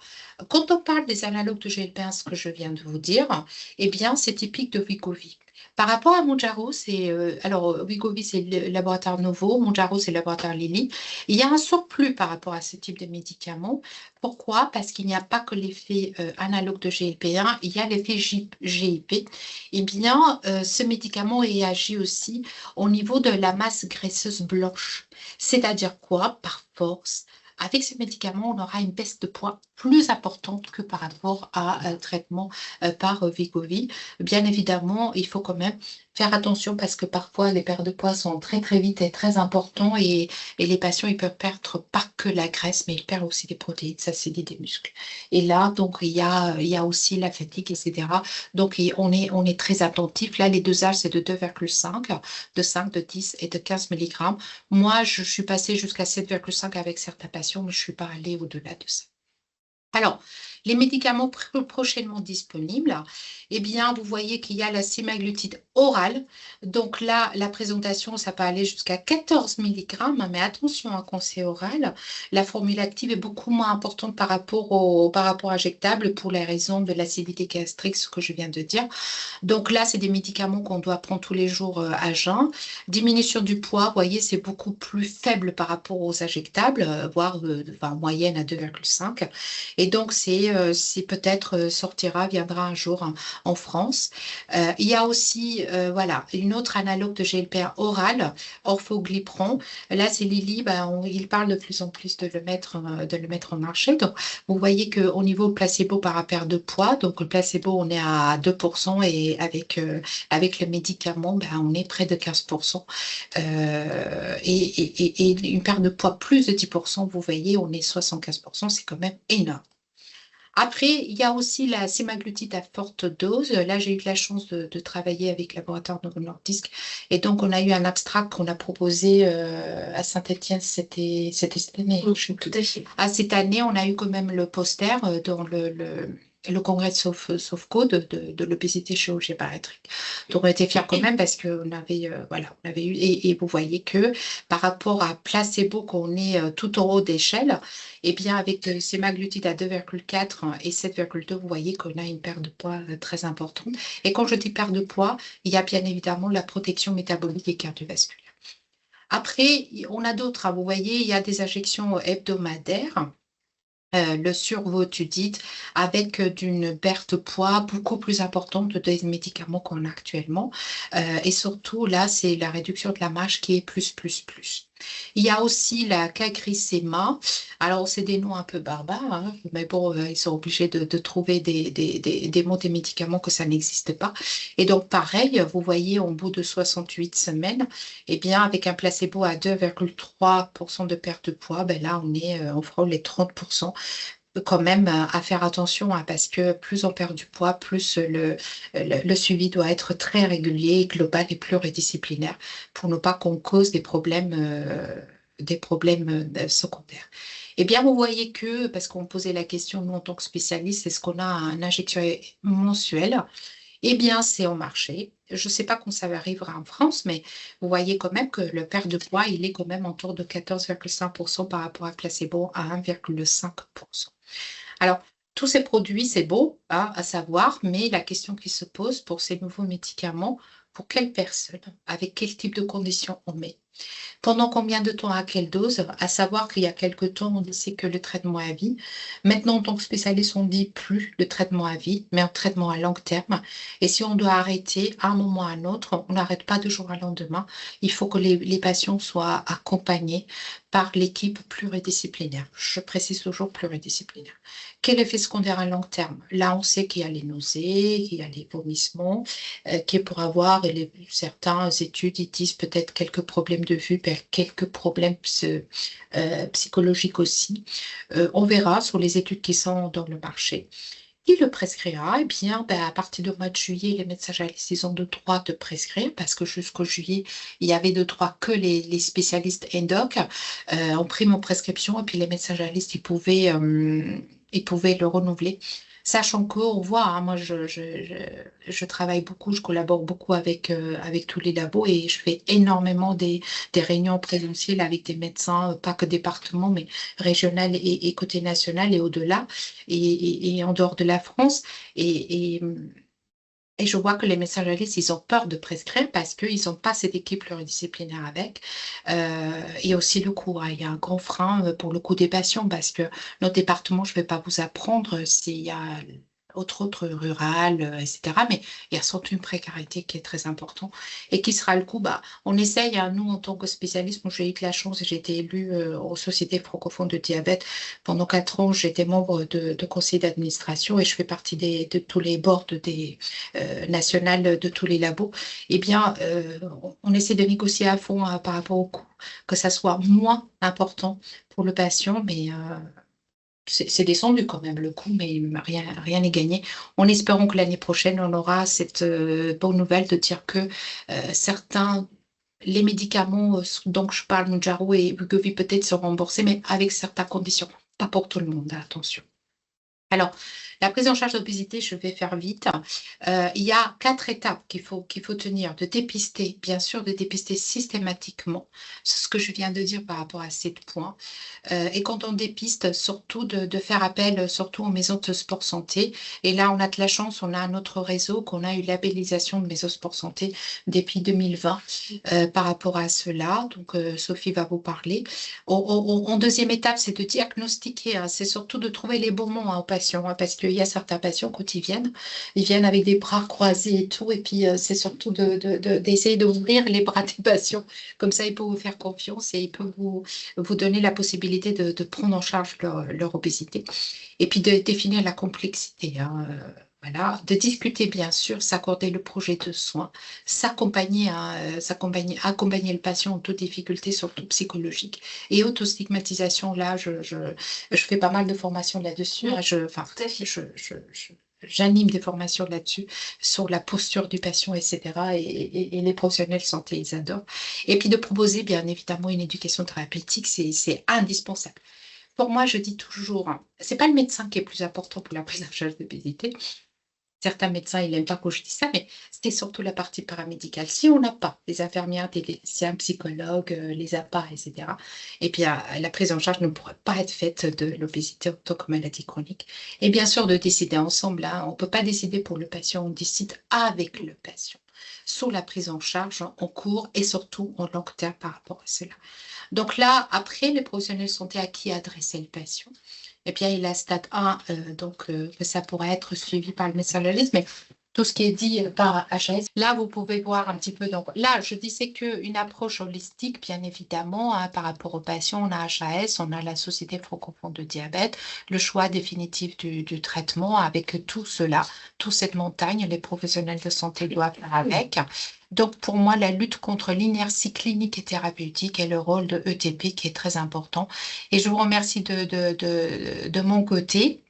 quand on parle des analogues de GLP-1, ce que je viens de vous dire, eh bien, c'est typique de Wegovy. Par rapport à Mounjaro, Wegovy, c'est le laboratoire Novo, Mounjaro, c'est le laboratoire Lilly. Il y a un surplus par rapport à ce type de médicaments. Pourquoi? Parce qu'il n'y a pas que l'effet analogue de GLP-1, il y a l'effet GIP. Eh bien, ce médicament agit aussi au niveau de la masse graisseuse blanche. C'est-à-dire quoi? Par force, avec ces médicaments, on aura une baisse de poids plus importante que par rapport à un traitement par Wegovy. Bien évidemment, il faut quand même faire attention parce que parfois les pertes de poids sont très très vite et très importants et les patients ils peuvent perdre pas que la graisse mais ils perdent aussi des protéines, ça c'est des muscles. Et là donc il y a aussi la fatigue etc. Donc on est très attentif. Là les dosages c'est de 2,5, de 5, de 10 et de 15 milligrammes. Moi je suis passée jusqu'à 7,5 avec certains patients mais je suis pas allée au-delà de ça. Alors, les médicaments prochainement disponibles, eh bien, vous voyez qu'il y a la semaglutide orale. Donc là, la présentation, ça peut aller jusqu'à 14 milligrammes, mais attention, quand c'est oral, la formule active est beaucoup moins importante par rapport injectable pour les raisons de l'acidité gastrique, ce que je viens de dire. Donc là, c'est des médicaments qu'on doit prendre tous les jours à jeun. Diminution du poids, vous voyez, c'est beaucoup plus faible par rapport aux injectables, voire enfin, moyenne à 2,5. Et donc, c'est peut-être sortira, viendra un jour en France. Il y a aussi, voilà, une autre analogue de GLP-1 oral, orphoglipron. Là, c'est Lilly, il parle de plus en plus de le mettre en marché. Donc, vous voyez qu'au niveau placebo par rapport de poids, donc le placebo, on est à 2% et avec le médicament, on est près de 15%. Et une perte de poids plus de 10%, vous voyez, on est 75%, c'est quand même énorme. Après, il y a aussi la sémaglutide à forte dose. Là, j'ai eu la chance de travailler avec le laboratoire Novo Nordisk. Et donc, on a eu un abstract qu'on a proposé à Saint-Étienne. C'était cette année. Oui, tout à fait. À cette année, on a eu quand même le poster dans le congrès de SOFCO de l'obésité chirurgie bariatrique. Donc, on était fiers quand même parce qu'on avait, voilà, on avait eu. Et vous voyez que par rapport à placebo, qu'on est tout en haut d'échelle, eh bien, avec le sémaglutide à 2,4 et 7,2, vous voyez qu'on a une perte de poids très importante. Et quand je dis perte de poids, il y a bien évidemment la protection métabolique et cardiovasculaire. Après, on a d'autres, vous voyez, il y a des injections hebdomadaires. Le survotudide avec d'une perte de poids beaucoup plus importante des médicaments qu'on a actuellement. Et surtout, là, c'est la réduction de la marge qui est plus. Il y a aussi la CagriSema. Alors, c'est des noms un peu barbares, hein, mais bon, ils sont obligés de trouver des mots des médicaments que ça n'existe pas. Et donc, pareil, vous voyez, au bout de 68 semaines, eh bien, avec un placebo à 2,3% de perte de poids, là, on frôle les 30% quand même à faire attention hein, parce que plus on perd du poids, plus le suivi doit être très régulier, global et pluridisciplinaire pour ne pas qu'on cause des problèmes secondaires. Eh bien, vous voyez que, parce qu'on posait la question, nous, en tant que spécialistes, est-ce qu'on a un injection mensuelle? Eh bien, c'est au marché. Je ne sais pas quand ça arrivera en France, mais vous voyez quand même que le perte de poids, il est quand même autour de 14,5% par rapport à placebo à 1,5%. Alors, tous ces produits, c'est beau hein, à savoir, mais la question qui se pose pour ces nouveaux médicaments, pour quelles personnes, avec quel type de conditions on met? Pendant combien de temps, à quelle dose? À savoir qu'il y a quelque temps, on disait que le traitement à vie. Maintenant, en tant que spécialiste, on dit plus le traitement à vie, mais un traitement à long terme. Et si on doit arrêter à un moment ou à un autre, on n'arrête pas de jour au lendemain. Il faut que les patients soient accompagnés par l'équipe pluridisciplinaire. Je précise toujours pluridisciplinaire. Quel effet secondaire à long terme? Là, on sait qu'il y a les nausées, qu'il y a les vomissements, qui pour avoir, et certaines études, ils disent peut-être quelques problèmes de vue, quelques problèmes psychologiques aussi. On verra sur les études qui sont dans le marché. Qui le prescrira? Eh bien, à partir du mois de juillet, les médecins généralistes, ils ont le droit de prescrire parce que jusqu'au juillet, il y avait de droit que les spécialistes endoc ont pris mon prescription et puis les médecins généralistes, ils pouvaient le renouveler. Sachant qu'on voit, hein, moi je travaille beaucoup, je collabore beaucoup avec tous les labos et je fais énormément des réunions présentielles avec des médecins, pas que département, mais régional et côté national et au-delà et en dehors de la France. Et, et, et je vois que les médecins généralistes, ils ont peur de prescrire parce qu'ils n'ont pas cette équipe pluridisciplinaire avec. Il y a aussi le coût. Hein. Il y a un grand frein pour le coût des patients parce que notre département, je ne vais pas vous apprendre, il y a autres rurales, etc. Mais il y a surtout une précarité qui est très importante et qui sera le coût. Bah, on essaye, hein, nous, en tant que spécialistes, moi j'ai eu de la chance, j'ai été élue aux sociétés francophones de diabète. Pendant 4 ans, j'étais membre de conseil d'administration et je fais partie de tous les boards nationales de tous les labos. Eh bien, on essaie de négocier à fond par rapport au coût, que ça soit moins important pour le patient, mais c'est descendu quand même le coût, mais rien n'est gagné. En espérant que l'année prochaine, on aura cette bonne nouvelle de dire que certains, les médicaments dont je parle, Mounjaro et Wegovy peut-être sont remboursés, mais avec certaines conditions. Pas pour tout le monde, attention. Alors, la prise en charge d'obésité, je vais faire vite. Il y a 4 étapes qu'il faut tenir. De dépister, bien sûr, de dépister systématiquement. C'est ce que je viens de dire par rapport à 7 points. Et quand on dépiste, surtout de faire appel surtout aux maisons de sport santé. Et là, on a de la chance, on a un autre réseau, qu'on a eu labellisation de maisons de sport santé depuis 2020 par rapport à cela. Donc, Sophie va vous parler. En deuxième étape, c'est de diagnostiquer, hein. C'est surtout de trouver les bons mots, hein, aux patients, hein, parce qu'il y a certains patients, quand ils viennent avec des bras croisés et tout. Et puis, c'est surtout d'essayer d'ouvrir les bras des patients. Comme ça, ils peuvent vous faire confiance et ils peuvent vous donner la possibilité de prendre en charge leur obésité. Et puis, de définir la complexité, hein, voilà, de discuter bien sûr, s'accorder le projet de soins, s'accompagner, hein, accompagner le patient en toute difficulté, surtout psychologique. Et autostigmatisation, là, je fais pas mal de formations là-dessus. Oui, Hein, enfin, tout à fait. j'anime des formations là-dessus, sur la posture du patient, etc. Et les professionnels de santé, ils adorent. Et puis de proposer, bien évidemment, une éducation thérapeutique, c'est indispensable. Pour moi, je dis toujours, hein, c'est pas le médecin qui est plus important pour la prise en charge de l'obésité. Certains médecins, ils n'aiment pas quand je dis ça, mais c'est surtout la partie paramédicale. Si on n'a pas des infirmières, des médecins, psychologues, les APA, etc., et puis la prise en charge ne pourrait pas être faite de l'obésité en tant que maladie chronique. Et bien sûr, de décider ensemble, hein. On ne peut pas décider pour le patient, on décide avec le patient sur la prise en charge en cours et surtout en long terme par rapport à cela. Donc là, après, les professionnels de santé à qui adresser le patient. Et bien, il a stade 1, donc que ça pourrait être suivi par le médecin légiste, mais tout ce qui est dit par HAS, là, vous pouvez voir un petit peu. Donc là, je disais qu'une approche holistique, bien évidemment, hein, par rapport aux patients, on a HAS, on a la Société francophone de diabète, le choix définitif du traitement avec tout cela, toute cette montagne, les professionnels de santé doivent faire avec. Donc, pour moi, la lutte contre l'inertie clinique et thérapeutique et le rôle de ETP qui est très important. Et je vous remercie de mon côté.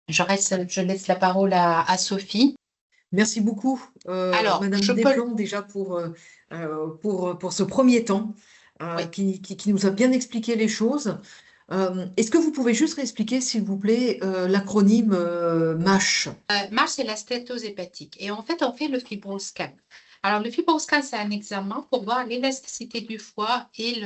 Je laisse la parole à Sophie. Merci beaucoup, Alors, Madame je peux... Desplan, déjà pour ce premier temps Oui. qui nous a bien expliqué les choses. Est-ce que vous pouvez juste réexpliquer, s'il vous plaît, l'acronyme MASH? MASH, c'est la stéatose hépatique. Et en fait, on fait le fibroscan. Alors, le fibroscan, c'est un examen pour voir l'élasticité du foie et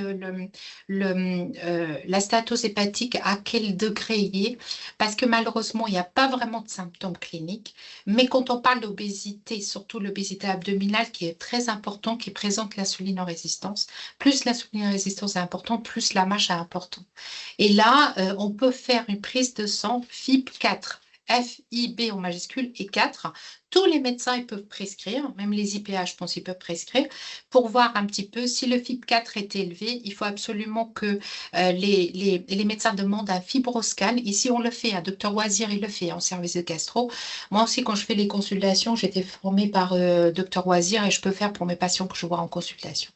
la stéatose hépatique, à quel degré il est. Parce que malheureusement, il n'y a pas vraiment de symptômes cliniques. Mais quand on parle d'obésité, surtout l'obésité abdominale, qui est très important, qui présente l'insulinorésistance, plus l'insulinorésistance est importante, plus la MASH est importante. Et là, on peut faire une prise de sang FIB4. FIB en majuscule et 4. Tous les médecins ils peuvent prescrire, même les IPA, je pense, ils peuvent prescrire, pour voir un petit peu si le FIB4 est élevé. Il faut absolument que les médecins demandent un fibroscan. Ici, on le fait, un docteur Oisir, il le fait en service de gastro. Moi aussi, quand je fais les consultations, j'étais formée par docteur Oisir et je peux faire pour mes patients que je vois en consultation.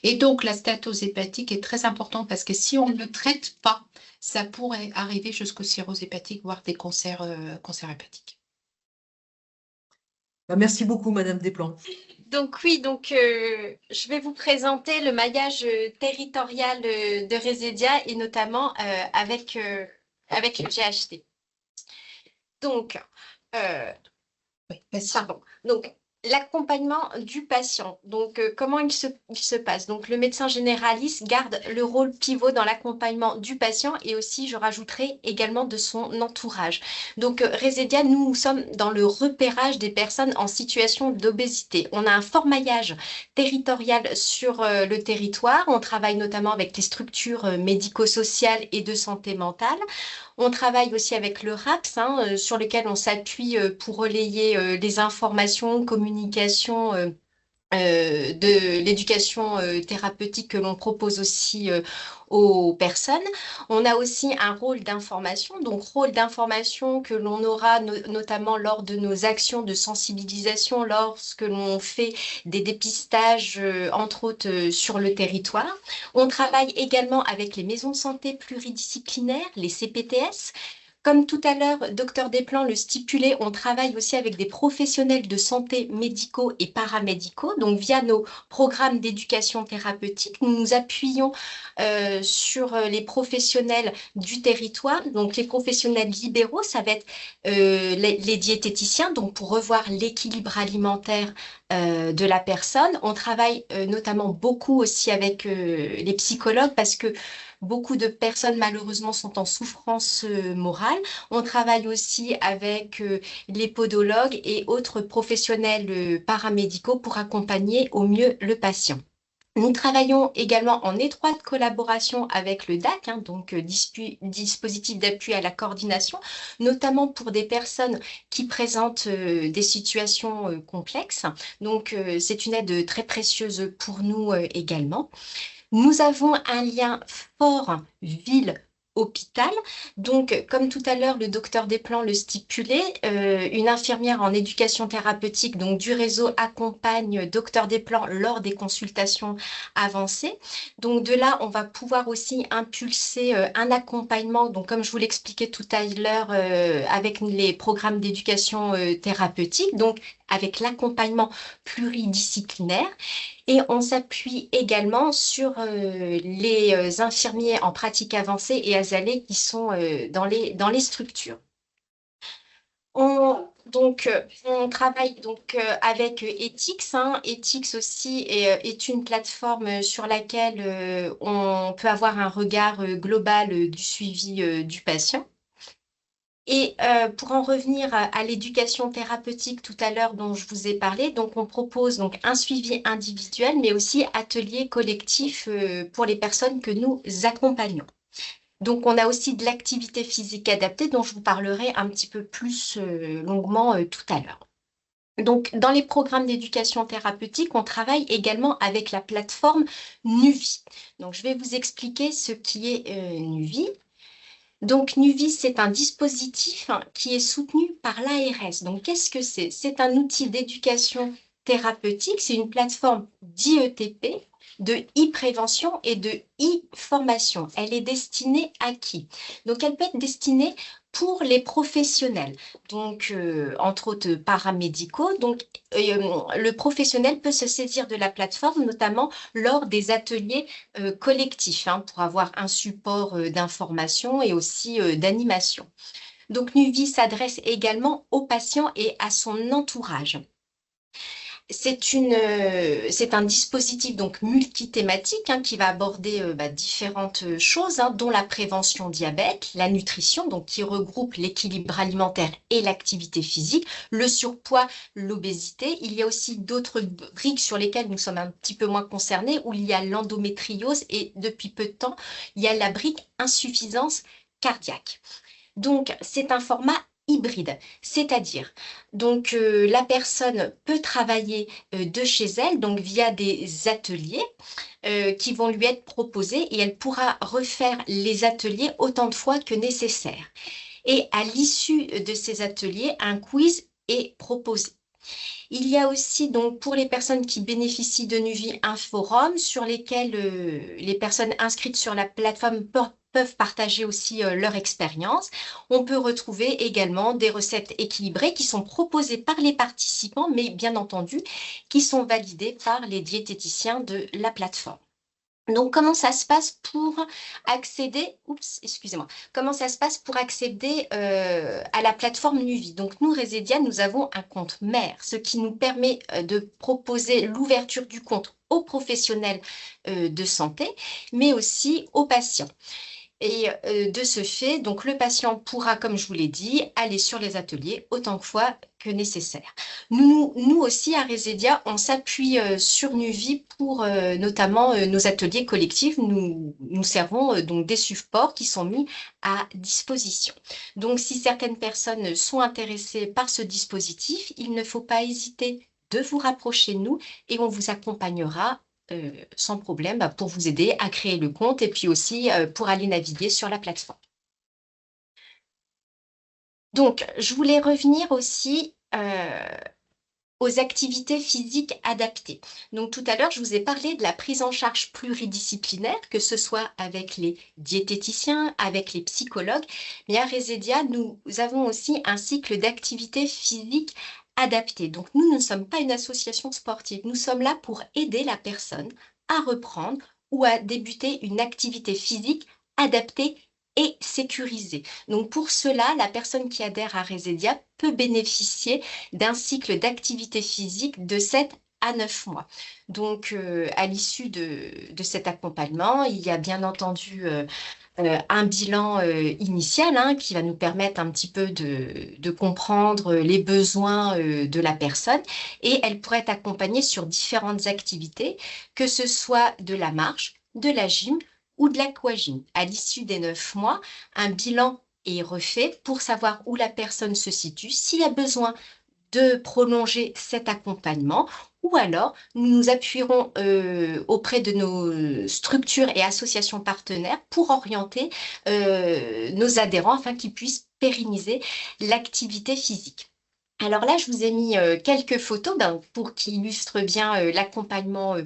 Et donc, la stéatose hépatique est très importante parce que si on ne le traite pas, ça pourrait arriver jusqu'aux cirrhoses hépatiques, voire des cancers hépatiques. Merci beaucoup, Madame Desplan. Donc oui, je vais vous présenter le maillage territorial de Resedia et notamment avec le GHT. Donc, Oui, vas-y. pardon. Donc, L'accompagnement du patient. Donc, comment il se passe? Donc, le médecin généraliste garde le rôle pivot dans l'accompagnement du patient et aussi, je rajouterai également de son entourage. Donc, Resédia, nous sommes dans le repérage des personnes en situation d'obésité. On a un fort maillage territorial sur le territoire. On travaille notamment avec les structures médico-sociales et de santé mentale. On travaille aussi avec le RAPS, sur lequel on s'appuie pour relayer les informations, communication de l'éducation thérapeutique que l'on propose aussi aux personnes. On a aussi un rôle d'information, donc rôle d'information que l'on aura notamment lors de nos actions de sensibilisation, lorsque l'on fait des dépistages, entre autres, sur le territoire. On travaille également avec les maisons de santé pluridisciplinaires, les CPTS. Comme tout à l'heure, Docteur Desplan le stipulait, on travaille aussi avec des professionnels de santé médicaux et paramédicaux. Donc, via nos programmes d'éducation thérapeutique, nous nous appuyons sur les professionnels du territoire. Donc, les professionnels libéraux, ça va être les diététiciens, donc pour revoir l'équilibre alimentaire de la personne. On travaille notamment beaucoup aussi avec les psychologues parce que beaucoup de personnes, malheureusement, sont en souffrance morale. On travaille aussi avec les podologues et autres professionnels paramédicaux pour accompagner au mieux le patient. Nous travaillons également en étroite collaboration avec le DAC, donc dispositif d'appui à la coordination, notamment pour des personnes qui présentent des situations complexes. Donc, c'est une aide très précieuse pour nous également. Nous avons un lien fort ville-hôpital. Donc, comme tout à l'heure, le docteur Desplan le stipulait, une infirmière en éducation thérapeutique donc du réseau accompagne docteur Desplan lors des consultations avancées. Donc, de là, on va pouvoir aussi impulser un accompagnement, donc comme je vous l'expliquais tout à l'heure, avec les programmes d'éducation thérapeutique, donc avec l'accompagnement pluridisciplinaire. Et on s'appuie également sur les infirmiers en pratique avancée et azalées qui sont dans les structures. On travaille donc avec Ethics. Ethics aussi est une plateforme sur laquelle on peut avoir un regard global du suivi du patient. Et pour en revenir à l'éducation thérapeutique tout à l'heure dont je vous ai parlé, donc on propose donc un suivi individuel, mais aussi atelier collectif pour les personnes que nous accompagnons. Donc on a aussi de l'activité physique adaptée dont je vous parlerai un petit peu plus longuement tout à l'heure. Donc, dans les programmes d'éducation thérapeutique, on travaille également avec la plateforme Nuvi. Donc, je vais vous expliquer ce qui est Nuvi. Donc, Nuvi, c'est un dispositif qui est soutenu par l'ARS. Donc, qu'est-ce que c'est? C'est un outil d'éducation thérapeutique, c'est une plateforme d'IETP, de e-prévention et de e-formation. Elle est destinée à qui? Donc, elle peut être destinée pour les professionnels, donc entre autres paramédicaux. Donc, le professionnel peut se saisir de la plateforme, notamment lors des ateliers collectifs, pour avoir un support d'information et aussi d'animation. Donc, Nuvi s'adresse également aux patients et à son entourage. C'est un dispositif donc multithématique qui va aborder différentes choses, dont la prévention diabète, la nutrition, donc qui regroupe l'équilibre alimentaire et l'activité physique, le surpoids, l'obésité. Il y a aussi d'autres briques sur lesquelles nous sommes un petit peu moins concernés, où il y a l'endométriose et depuis peu de temps, il y a la brique insuffisance cardiaque. Donc, c'est un format hybride, c'est-à-dire donc la personne peut travailler de chez elle, donc via des ateliers qui vont lui être proposés et elle pourra refaire les ateliers autant de fois que nécessaire. Et à l'issue de ces ateliers, un quiz est proposé. Il y a aussi donc pour les personnes qui bénéficient de Nuvi un forum sur lesquels les personnes inscrites sur la plateforme peuvent partager aussi leur expérience. On peut retrouver également des recettes équilibrées qui sont proposées par les participants, mais bien entendu, qui sont validées par les diététiciens de la plateforme. Donc, comment ça se passe pour accéder, excusez-moi, comment ça se passe pour accéder à la plateforme Nuvie? Donc, nous, Resedia, nous avons un compte mère, ce qui nous permet de proposer l'ouverture du compte aux professionnels de santé, mais aussi aux patients. Et de ce fait, donc le patient pourra, comme je vous l'ai dit, aller sur les ateliers autant de fois que nécessaire. Nous aussi, à Resedia, on s'appuie sur Nuvie pour notamment nos ateliers collectifs. Nous servons donc des supports qui sont mis à disposition. Donc, si certaines personnes sont intéressées par ce dispositif, il ne faut pas hésiter de vous rapprocher de nous et on vous accompagnera sans problème pour vous aider à créer le compte et puis aussi pour aller naviguer sur la plateforme. Donc, je voulais revenir aussi aux activités physiques adaptées. Donc, tout à l'heure, je vous ai parlé de la prise en charge pluridisciplinaire, que ce soit avec les diététiciens, avec les psychologues. Mais à Resedia, nous avons aussi un cycle d'activités physiques adaptées. Donc, nous ne sommes pas une association sportive. Nous sommes là pour aider la personne à reprendre ou à débuter une activité physique adaptée et sécurisée. Donc, pour cela, la personne qui adhère à Resedia peut bénéficier d'un cycle d'activité physique de 7 à 9 mois. Donc, à l'issue de cet accompagnement, il y a bien entendu un bilan initial qui va nous permettre un petit peu de comprendre les besoins de la personne et elle pourrait être accompagnée sur différentes activités, que ce soit de la marche, de la gym ou de l'aquagym. À l'issue des 9 mois, un bilan est refait pour savoir où la personne se situe, s'il y a besoin de prolonger cet accompagnement ou alors nous nous appuierons auprès de nos structures et associations partenaires pour orienter nos adhérents afin qu'ils puissent pérenniser l'activité physique. Alors là, je vous ai mis quelques photos pour qui illustrent bien l'accompagnement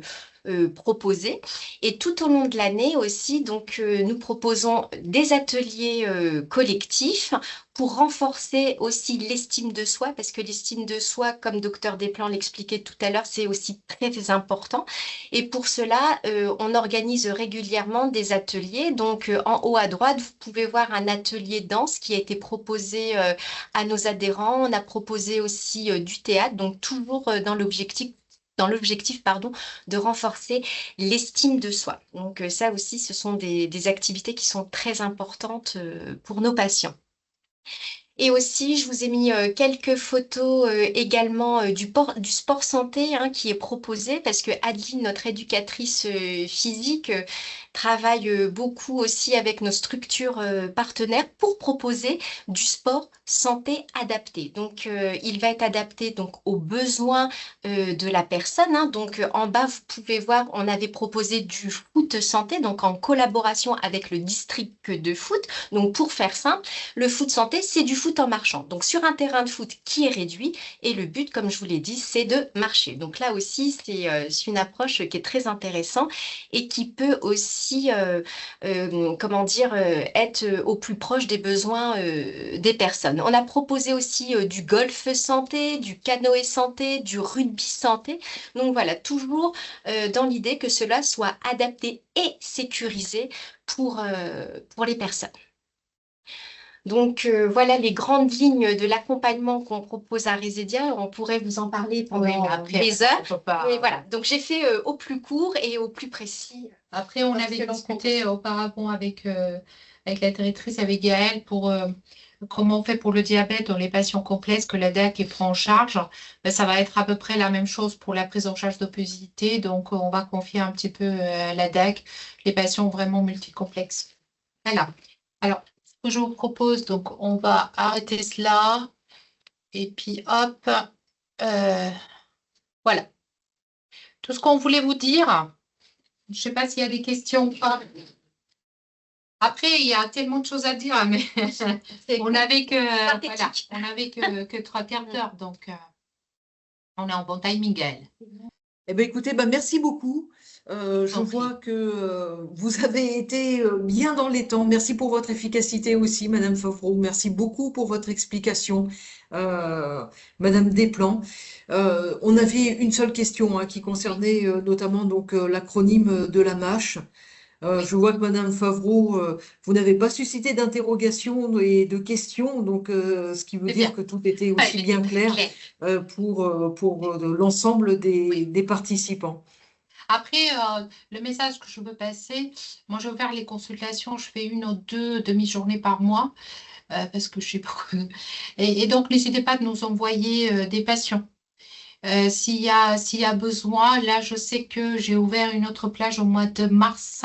proposé. Et tout au long de l'année aussi, donc, nous proposons des ateliers collectifs pour renforcer aussi l'estime de soi, parce que l'estime de soi, comme Dr Desplan l'expliquait tout à l'heure, c'est aussi très important. Et pour cela, on organise régulièrement des ateliers. Donc, en haut à droite, vous pouvez voir un atelier danse qui a été proposé à nos adhérents. On a proposé aussi du théâtre, donc toujours dans l'objectif de renforcer l'estime de soi. Donc ça aussi, ce sont des activités qui sont très importantes pour nos patients. Et aussi, je vous ai mis quelques photos également du sport santé qui est proposé parce que Adeline, notre éducatrice physique, travaille beaucoup aussi avec nos structures partenaires pour proposer du sport santé adapté. Donc, il va être adapté donc, aux besoins de la personne. Donc, en bas, vous pouvez voir, on avait proposé du foot santé, donc en collaboration avec le district de foot. Donc, pour faire simple, le foot santé, c'est du foot en marchant. Donc, sur un terrain de foot qui est réduit. Et le but, comme je vous l'ai dit, c'est de marcher. Donc là aussi, c'est une approche qui est très intéressante et qui peut aussi, être au plus proche des besoins des personnes. On a proposé aussi du golf santé, du canoë santé, du rugby santé. Donc voilà, toujours dans l'idée que cela soit adapté et sécurisé pour les personnes. Donc, voilà les grandes lignes de l'accompagnement qu'on propose à Resedia. On pourrait vous en parler pendant des heures. Mais voilà, donc j'ai fait au plus court et au plus précis. Après, on avait discuté auparavant avec la directrice, avec Gaëlle, pour comment on fait pour le diabète dans les patients complexes que la DAC prend en charge. Ben, ça va être à peu près la même chose pour la prise en charge d'obésité. Donc, on va confier un petit peu à la DAC les patients vraiment multicomplexes. Voilà. Alors, que je vous propose, donc on va arrêter cela et puis hop, voilà. Tout ce qu'on voulait vous dire, je ne sais pas s'il y a des questions ou pas. Après, il y a tellement de choses à dire, mais on n'avait que 3 quarts d'heure, donc on est en bon timing, Gaëlle. Eh bien, écoutez, merci beaucoup. Je vois que vous avez été bien dans les temps. Merci pour votre efficacité aussi, Madame Favreau. Merci beaucoup pour votre explication, Madame Desplan. On avait une seule question qui concernait notamment donc l'acronyme de la MASH. Oui, Je vois que Madame Favreau, vous n'avez pas suscité d'interrogations et de questions, donc ce qui veut c'est dire bien. que tout était Ah, aussi bien clair clair. pour l'ensemble Oui. des participants. Après, le message que je veux passer, moi je veux faire les consultations, je fais une ou deux demi-journées par mois parce que je suis beaucoup. Et donc, n'hésitez pas de nous envoyer des patients. S'il y a besoin, là, je sais que j'ai ouvert une autre plage au mois de mars.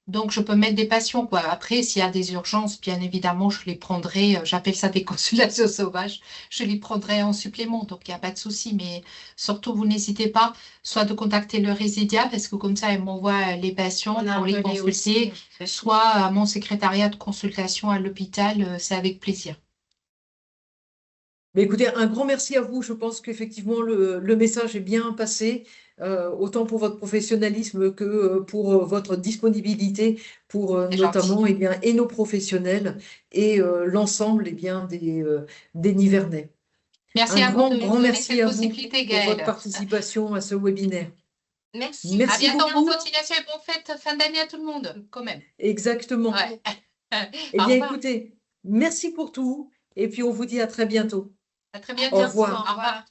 Donc, je peux mettre des patients, quoi. Après, s'il y a des urgences, bien évidemment, je les prendrai. J'appelle ça des consultations sauvages. Je les prendrai en supplément. Donc, il n'y a pas de souci. Mais surtout, vous n'hésitez pas, soit de contacter le Résidia, parce que comme ça, elle m'envoie les patients On a un pour les relais aussi. consulter, soit à mon secrétariat de consultation à l'hôpital. C'est avec plaisir. Mais écoutez, un grand merci à vous. Je pense qu'effectivement, le message est bien passé, autant pour votre professionnalisme que pour votre disponibilité, pour C'est gentil. notamment et nos professionnels et l'ensemble des Nivernais. Merci Un à vous grand, de nous grand donner merci cette à vous possibilité, pour votre Gaëlle. participation à ce webinaire. Merci. À Merci bientôt, bonne beaucoup. continuation et bonne fête fin d'année à tout le monde, quand même. Exactement. Ouais. Eh Au bien, revoir. écoutez, merci pour tout et puis on vous dit à très bientôt. À très À Au bientôt. bientôt. revoir. Au revoir.